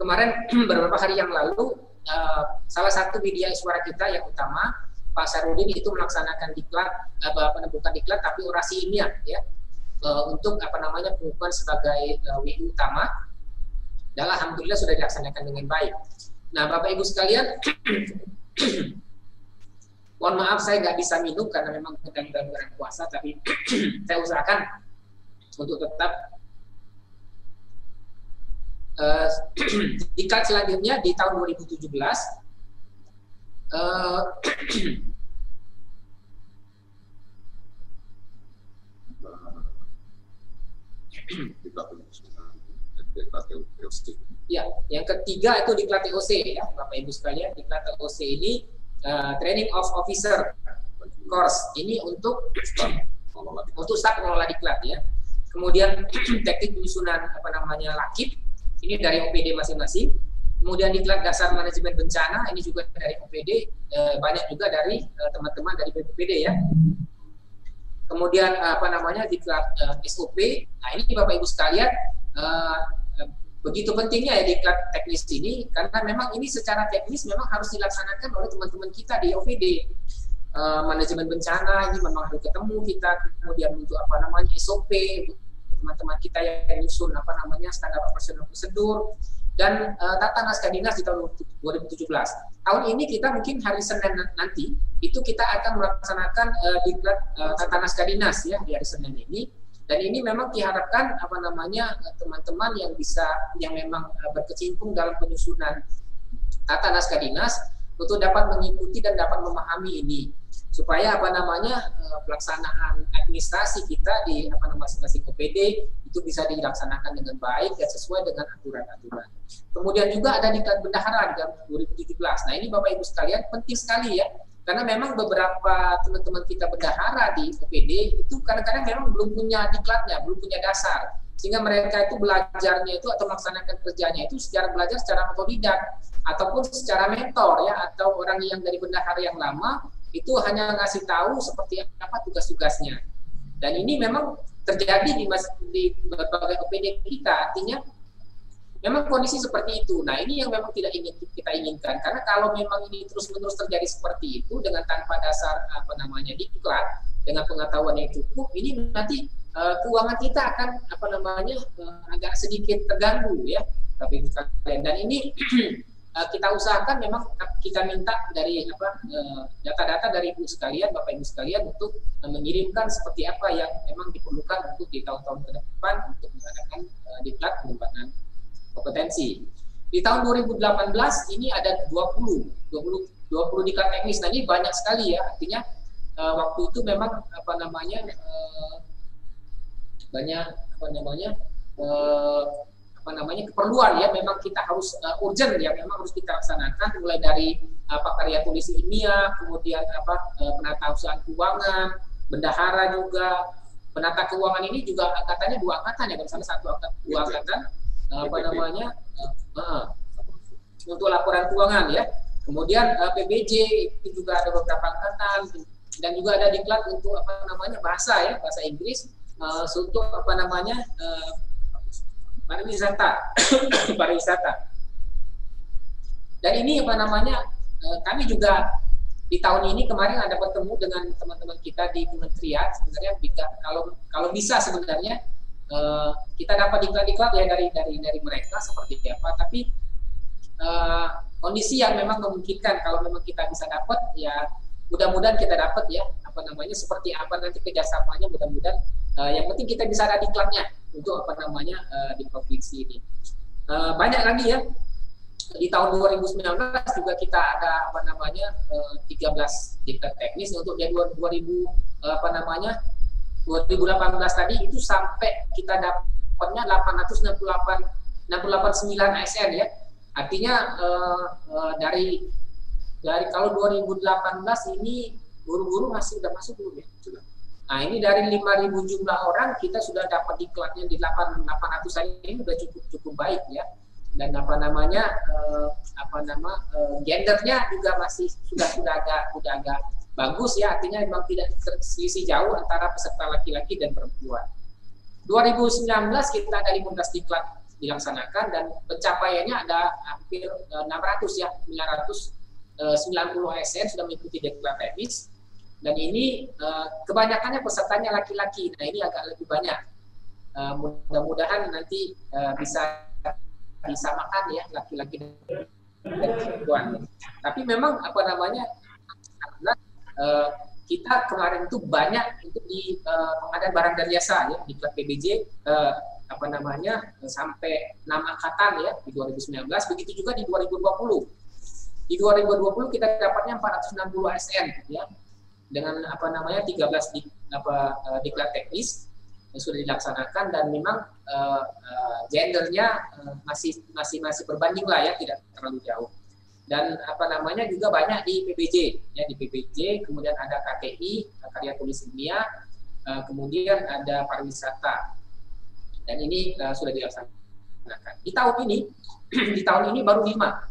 kemarin beberapa hari yang lalu, salah satu widya suara kita yang utama, Pak Sarudin, itu melaksanakan diklat, penumpukan diklat tapi orasi ilmiah ya, untuk pengukuhan sebagai WI utama. Dan alhamdulillah sudah dilaksanakan dengan baik. Nah, Bapak Ibu sekalian, mohon maaf saya nggak bisa minum karena memang sedang bulan puasa, tapi saya usahakan untuk tetap. Diklat selanjutnya di tahun 2017 ya, yang ketiga itu diklat TOC ya, Bapak Ibu sekalian. Diklat TOC ini training of officer course, ini untuk staf pengelola diklat ya. Kemudian teknik penyusunan lakip, ini dari OPD masing-masing. Kemudian diklat dasar manajemen bencana, ini juga dari OPD, banyak juga dari teman-teman dari BPPD ya. Kemudian diklat SOP. Nah, ini Bapak Ibu sekalian, begitu pentingnya ya diklat teknis ini, karena memang ini secara teknis memang harus dilaksanakan oleh teman-teman kita di OPD. Manajemen bencana ini memang harus ketemu kita, kemudian untuk SOP, teman-teman kita yang nyusun standar operasional prosedur, dan tata naskah dinas di tahun 2017. Tahun ini kita mungkin hari Senin nanti itu kita akan melaksanakan diklat tata naskah dinas ya di hari Senin ini. Dan ini memang diharapkan teman-teman yang memang berkecimpung dalam penyusunan tata naskah dinas untuk dapat mengikuti dan dapat memahami ini, supaya pelaksanaan administrasi kita di masing-masing OPD itu bisa dilaksanakan dengan baik dan sesuai dengan aturan-aturan. Kemudian juga ada diklat bendahara di tahun 2017. Nah, ini Bapak Ibu sekalian penting sekali ya, karena memang beberapa teman-teman kita bendahara di OPD itu kadang-kadang memang belum punya diklatnya, belum punya dasar, sehingga mereka itu belajarnya itu atau melaksanakan kerjanya itu secara belajar secara otodidak ataupun secara mentor ya, atau orang yang dari bendahara yang lama itu hanya ngasih tahu seperti apa tugas-tugasnya. Dan ini memang terjadi di berbagai OPD kita, artinya memang kondisi seperti itu. Nah, ini yang memang tidak kita inginkan, karena kalau memang ini terus-menerus terjadi seperti itu dengan tanpa dasar diklat, dengan pengetahuan yang cukup, ini nanti keuangan kita akan agak sedikit terganggu ya, tapi kalian. Dan ini kita usahakan, memang kita minta dari data-data dari Ibu sekalian, Bapak Ibu sekalian, untuk mengirimkan seperti apa yang memang diperlukan untuk di tahun-tahun ke depan untuk mengadakan diklat pengembangan kompetensi. Di tahun 2018 ini ada 20 diklat teknis. Nah, ini banyak sekali ya, artinya waktu itu memang keperluan ya, memang kita harus urgent ya, memang harus kita laksanakan, mulai dari karya tulis ilmiah, kemudian penata usaha keuangan, bendahara juga, penata keuangan ini juga angkatannya 2 angkatan ya, misalnya 2 angkatan untuk laporan keuangan ya. Kemudian PBJ itu juga ada beberapa angkatan, dan juga ada diklat untuk bahasa ya, bahasa Inggris, untuk pariwisata. Dan ini kami juga di tahun ini kemarin ada bertemu dengan teman-teman kita di kementerian. Sebenarnya kalau bisa sebenarnya kita dapat diklat-diklat ya dari mereka seperti apa, tapi kondisi yang memang memungkinkan, kalau memang kita bisa dapat ya mudah-mudahan kita dapat ya, seperti apa nanti kerjasamanya, mudah-mudahan yang penting kita bisa ada diklatnya untuk di provinsi ini. Banyak lagi ya, di tahun 2019 juga kita ada 13 diklat teknis. Untuk di 2018 tadi itu sampai kita dapatnya 868,9 ASN ya. Artinya dari kalau 2018 ini guru-guru udah masuk belum ya? Sudah. Nah, ini dari 5.000 jumlah orang kita sudah dapat diklatnya di 800 ini udah cukup baik ya. Dan gendernya juga masih sudah agak bagus ya, artinya memang tidak selisih jauh antara peserta laki-laki dan perempuan. 2019 kita ada 15 diklat dilaksanakan, dan pencapaiannya ada hampir 600 ya, 990 ASN sudah mengikuti diklat teknis. Dan ini kebanyakannya pesertanya laki-laki. Nah, ini agak lebih banyak. Mudah-mudahan nanti bisa disamakan ya, laki-laki dan perempuan. Tapi memang kita kemarin itu banyak untuk di pengadaan barang dan jasa ya, di diklat PBJ sampai 6 angkatan ya di 2019. Begitu juga di 2020. Di 2020 kita dapatnya 460 ASN ya, dengan 13 diklat teknis yang sudah dilaksanakan, dan memang gendernya masih berbanding lah ya, tidak terlalu jauh. Dan juga banyak di PBJ ya, di PBJ, kemudian ada KTI, karya tulis ilmiah, kemudian ada pariwisata, dan ini sudah dilaksanakan. Di tahun ini baru 5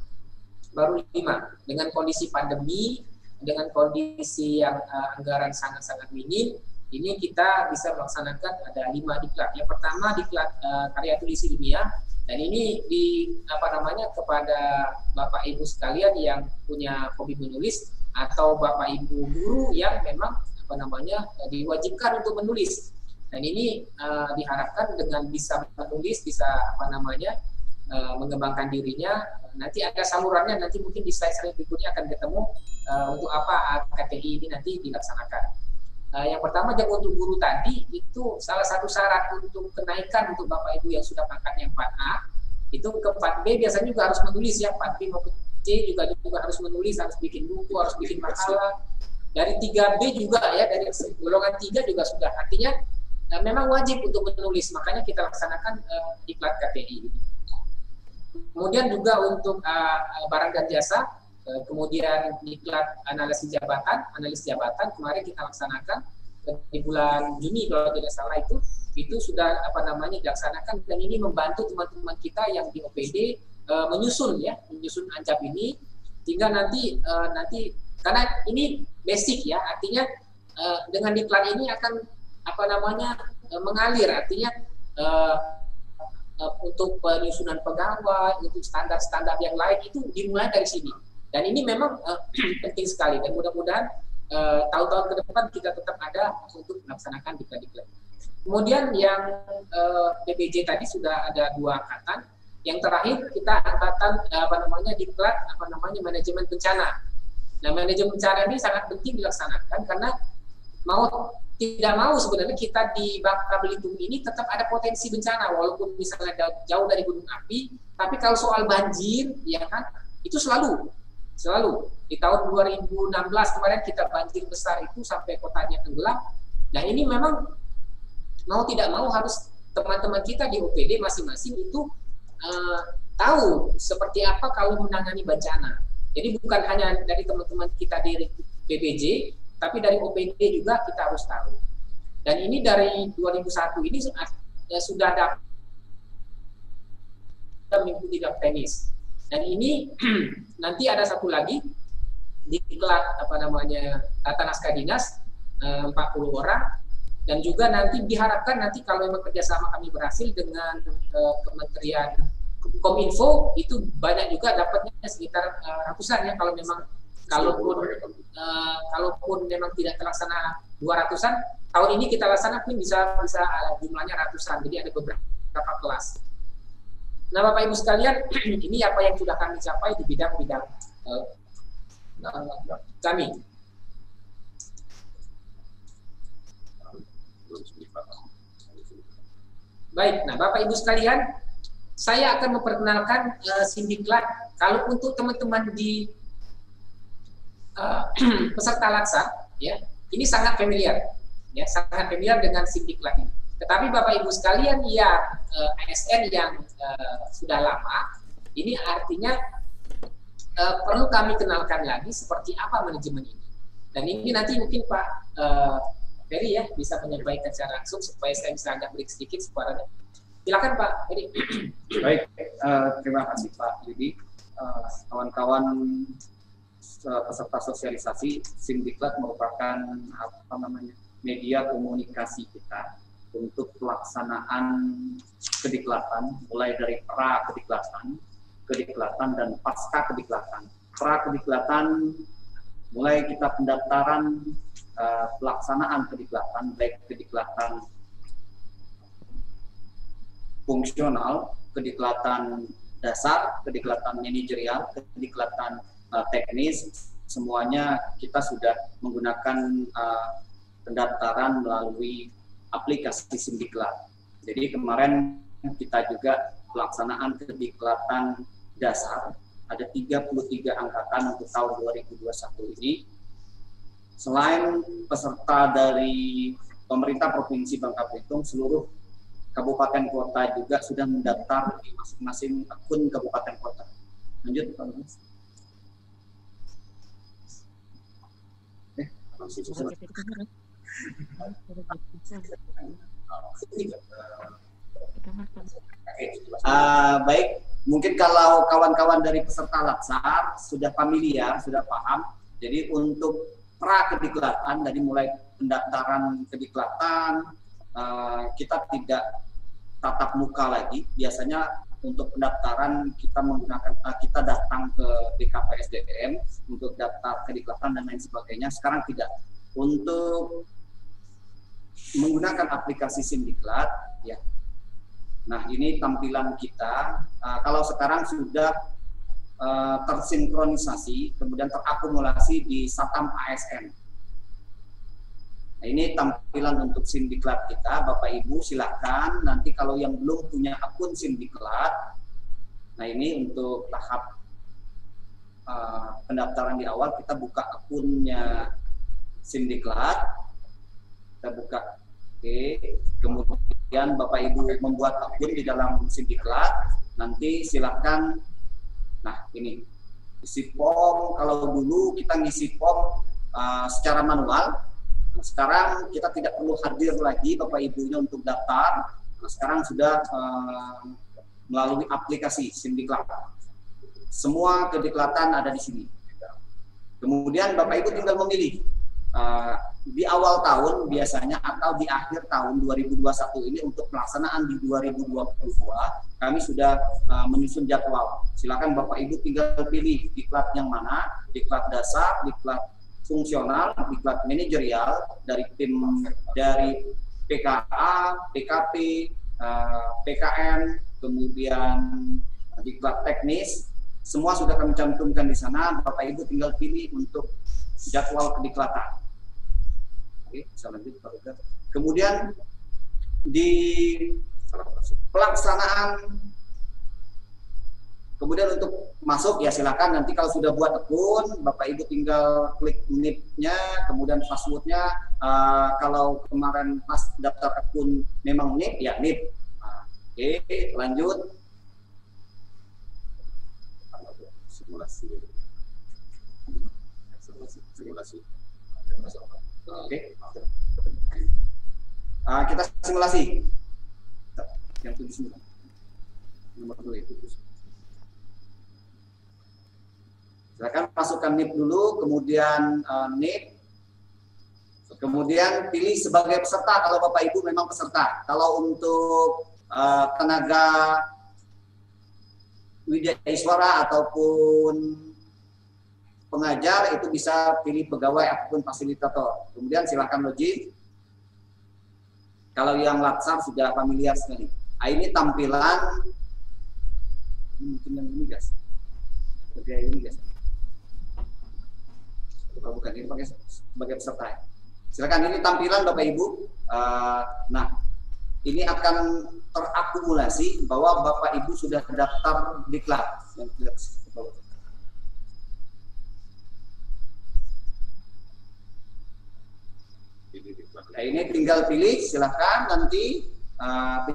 dengan kondisi pandemi, dengan kondisi yang anggaran sangat-sangat minim. Ini kita bisa melaksanakan ada 5 diklat. Yang pertama diklat karya tulis ilmiah, dan ini kepada Bapak Ibu sekalian yang punya hobi menulis, atau Bapak Ibu guru yang memang diwajibkan untuk menulis. Dan ini diharapkan dengan bisa menulis, bisa mengembangkan dirinya. Nanti ada salurannya, nanti mungkin di slide berikutnya akan ketemu untuk apa KTI ini nanti dilaksanakan. Yang pertama, untuk guru tadi itu salah satu syarat untuk kenaikan untuk Bapak Ibu yang sudah pangkatnya 4A, itu ke 4B biasanya juga harus menulis ya, 4B maupun C juga harus menulis, harus bikin buku, harus bikin makalah. Dari 3B juga ya, dari golongan 3 juga sudah. Artinya memang wajib untuk menulis, makanya kita laksanakan diklat KTI. Kemudian juga untuk barang dan jasa, kemudian diklat analis jabatan kemarin kita laksanakan di bulan Juni kalau tidak salah, itu sudah dilaksanakan, dan ini membantu teman-teman kita yang di OPD menyusun ANJAP ini, sehingga nanti karena ini basic ya, artinya dengan diklat ini akan mengalir, artinya untuk penyusunan pegawai, untuk standar-standar yang lain itu dimulai dari sini. Dan ini memang penting sekali, dan mudah-mudahan tahun-tahun ke depan kita tetap ada untuk melaksanakan diklat-diklat. Kemudian yang PBJ tadi sudah ada 2 angkatan. Yang terakhir kita angkatan diklat manajemen bencana. Nah, manajemen bencana ini sangat penting dilaksanakan karena tidak mau sebenarnya kita di Bangka Belitung ini tetap ada potensi bencana, walaupun misalnya jauh dari gunung api, tapi kalau soal banjir ya kan itu selalu di tahun 2016 kemarin kita banjir besar itu sampai kotanya tenggelam. Nah, ini memang mau tidak mau harus teman-teman kita di OPD masing-masing itu tahu seperti apa kalau menangani bencana. Jadi bukan hanya dari teman-teman kita di PBJ, tapi dari OPD juga kita harus tahu. Dan ini dari 2001 ini sudah ada mengikuti tenis. Dan ini nanti ada satu lagi diklat tata naskah dinas 40 orang, dan juga nanti diharapkan nanti kalau memang kerjasama kami berhasil dengan Kementerian Kominfo itu banyak juga dapatnya sekitar ratusan ya, kalaupun memang tidak terlaksana 200-an, tahun ini kita laksanakan bisa jumlahnya ratusan, jadi ada beberapa kelas. Nah, Bapak Ibu sekalian, ini apa yang sudah kami capai di bidang-bidang kami. Baik, nah Bapak Ibu sekalian, saya akan memperkenalkan Sindiklat. Kalau untuk teman-teman di peserta laksa, ya, ini sangat familiar dengan Sindiklat ini. Tetapi Bapak Ibu sekalian yang ASN yang sudah lama, ini artinya perlu kami kenalkan lagi seperti apa manajemen ini. Dan ini nanti mungkin Pak Ferry ya bisa menyampaikan secara langsung supaya saya bisa agak break sedikit suaranya. Silakan Pak Ferry. Baik, terima kasih Pak Yudi. Kawan-kawan peserta sosialisasi, Sindiklat merupakan media komunikasi kita untuk pelaksanaan kediklatan, mulai dari pra kediklatan dan pasca kediklatan. Pra kediklatan mulai kita pendaftaran pelaksanaan kediklatan, baik kediklatan fungsional, kediklatan dasar, kediklatan manajerial, kediklatan teknis, semuanya kita sudah menggunakan pendaftaran melalui aplikasi Sindiklat. Jadi kemarin kita juga pelaksanaan kediklatan dasar, ada 33 angkatan untuk tahun 2021 ini. Selain peserta dari pemerintah Provinsi Bangka Belitung, seluruh kabupaten kota juga sudah mendaftar di masing-masing akun kabupaten kota. Lanjut, Pak Mas. Baik, mungkin kalau kawan-kawan dari peserta laksar sudah familiar, sudah paham. Jadi untuk pra kediklatan, dari mulai pendaftaran kediklatan, kita tidak tatap muka lagi. Biasanya untuk pendaftaran kita menggunakan kita datang ke BKPSDM untuk daftar kediklatan dan lain sebagainya. Sekarang tidak. Untuk menggunakan aplikasi Sindiklat, ya. Nah, ini tampilan kita. Kalau sekarang sudah tersinkronisasi, kemudian terakumulasi di Satam ASN. Nah, ini tampilan untuk Sindiklat kita. Bapak Ibu silakan, nanti kalau yang belum punya akun Sindiklat, nah ini untuk tahap pendaftaran di awal kita buka akunnya Simdiklat, kita buka, oke. Kemudian Bapak Ibu membuat akun di dalam Simdiklat, nanti silakan. Nah ini isi form. Kalau dulu kita ngisi form secara manual, nah, sekarang kita tidak perlu hadir lagi Bapak Ibunya untuk daftar. Nah, sekarang sudah melalui aplikasi Simdiklat. Semua kediklatan ada di sini. Kemudian Bapak Ibu tinggal memilih di awal tahun biasanya atau di akhir tahun 2021 ini untuk pelaksanaan di 2022 kami sudah menyusun jadwal. Silakan Bapak Ibu tinggal pilih diklat yang mana, diklat dasar, diklat fungsional, diklat manajerial dari tim dari PKA, PKP, PKN, kemudian diklat teknis, semua sudah kami cantumkan di sana. Bapak Ibu tinggal pilih untuk jadwal kediklatan. Oke, bisa lanjut Pak Ruga. Kemudian di pelaksanaan, kemudian untuk masuk ya silakan nanti kalau sudah buat akun, Bapak Ibu tinggal klik NIP-nya, kemudian password-nya. Kalau kemarin pas daftar akun memang NIP, ya NIP. Oke, lanjut. Simulasi. Oke. Kita simulasi. Yang 79. Nomor 2 itu. Silakan masukkan NIP dulu, kemudian NIP. Kemudian pilih sebagai peserta kalau Bapak Ibu memang peserta. Kalau untuk tenaga widya iswara ataupun pengajar itu bisa pilih pegawai ataupun fasilitator. Kemudian silakan login. Kalau yang latsar sudah familiar sekali. Nah, ini tampilan mungkin yang ini guys. Sebagai ini guys. Bukan ini pakai sebagai peserta. Silakan, ini tampilan Bapak Ibu. Nah, ini akan terakumulasi bahwa Bapak Ibu sudah terdaftar diklat. Nah, ini tinggal pilih, silahkan nanti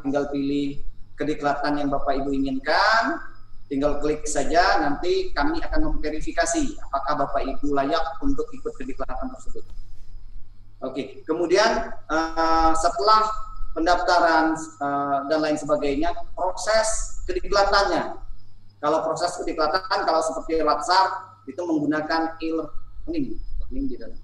tinggal pilih kediklatan yang Bapak Ibu inginkan, tinggal klik saja, nanti kami akan memverifikasi apakah Bapak Ibu layak untuk ikut kediklatan tersebut. Oke, kemudian setelah pendaftaran dan lain sebagainya, proses kediklatannya. Kalau proses kediklatan, kalau seperti latsar itu menggunakan e-learning di dalam.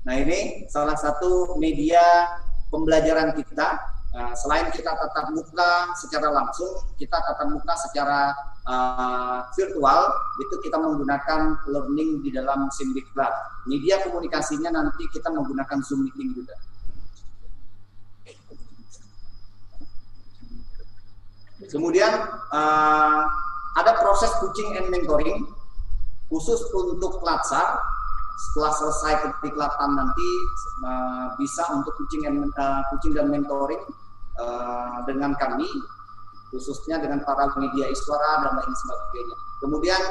Nah, ini salah satu media pembelajaran kita. Selain kita tatap muka secara langsung, kita tatap muka secara virtual, itu kita menggunakan learning di dalam Simdiklat. Media komunikasinya nanti kita menggunakan Zoom meeting juga. Kemudian ada proses coaching and mentoring khusus untuk latsar. Setelah selesai kediklatan nanti bisa untuk coaching dan mentoring dengan kami, khususnya dengan para media iswara dan lain sebagainya. Kemudian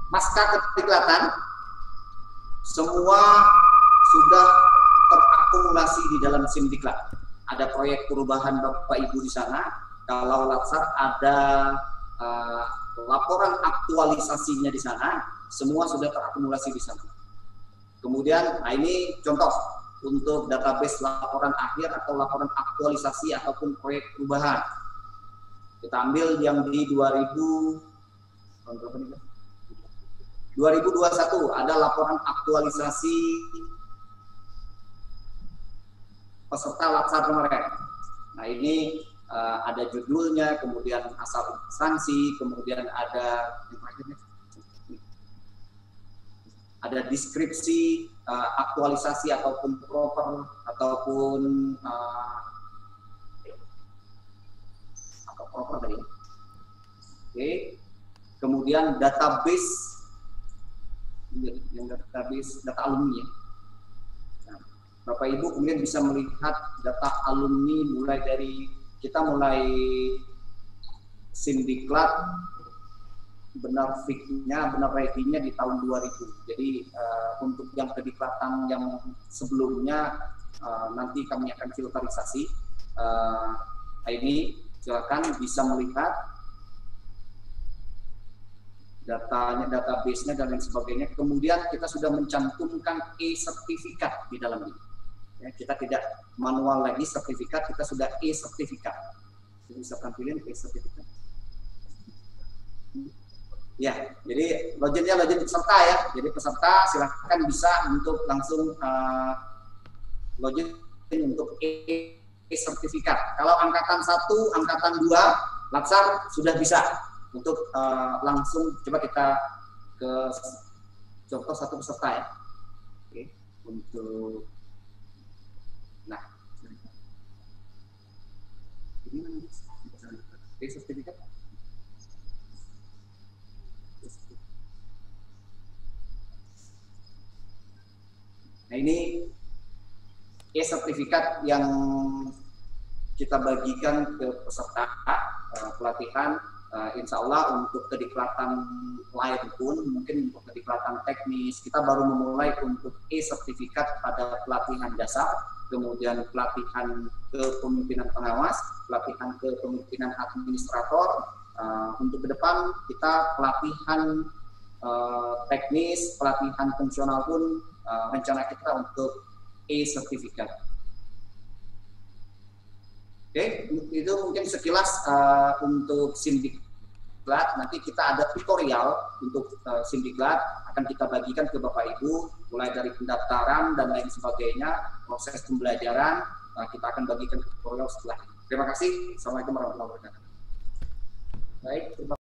pasca kediklatan semua sudah terakumulasi di dalam Simdiklat. Ada proyek perubahan Bapak Ibu di sana. Kalau latsar ada laporan aktualisasinya di sana, semua sudah terakumulasi di sana. Kemudian, nah ini contoh untuk database laporan akhir atau laporan aktualisasi ataupun proyek perubahan. Kita ambil yang di 2021 ada laporan aktualisasi peserta latsar kemarin. Nah ini ada judulnya, kemudian asal instansi, kemudian ada yang terakhirnya. Ada deskripsi aktualisasi ataupun proper ataupun proper tadi. Oke. Kemudian database, yang database data alumni ya. Nah, Bapak Ibu kemudian bisa melihat data alumni mulai dari kita mulai Sindiklat benar fiknya, benar ratingnya di tahun 2000. Jadi untuk yang kediklatan yang sebelumnya nanti kami akan filterisasi. Ini silakan bisa melihat datanya, database-nya dan lain sebagainya. Kemudian kita sudah mencantumkan e-sertifikat di dalamnya. Ya, kita tidak manual lagi sertifikat, kita sudah e-sertifikat. Bisa tampilin e-sertifikat. Ya, jadi loginnya login peserta ya. Jadi peserta silahkan bisa untuk langsung login untuk e-sertifikat. Kalau angkatan 1, angkatan 2, Latsar sudah bisa untuk langsung coba kita ke contoh satu peserta ya. Oke, untuk ini mana e-sertifikat? Nah ini e-sertifikat yang kita bagikan ke peserta pelatihan, insya Allah untuk kediklatan lain pun, mungkin untuk kediklatan teknis, kita baru memulai untuk e-sertifikat pada pelatihan dasar, kemudian pelatihan kepemimpinan pengawas, pelatihan kepemimpinan administrator. Untuk ke depan kita pelatihan teknis, pelatihan fungsional pun rencana kita untuk e-sertifikat. Oke, itu mungkin sekilas untuk Sindiklat. Nanti kita ada tutorial untuk Sindiklat, akan kita bagikan ke Bapak Ibu, mulai dari pendaftaran dan lain sebagainya, proses pembelajaran, kita akan bagikan ke tutorial setelah ini. Terima kasih. Assalamualaikum warahmatullahi wabarakatuh. Baik, terima kasih.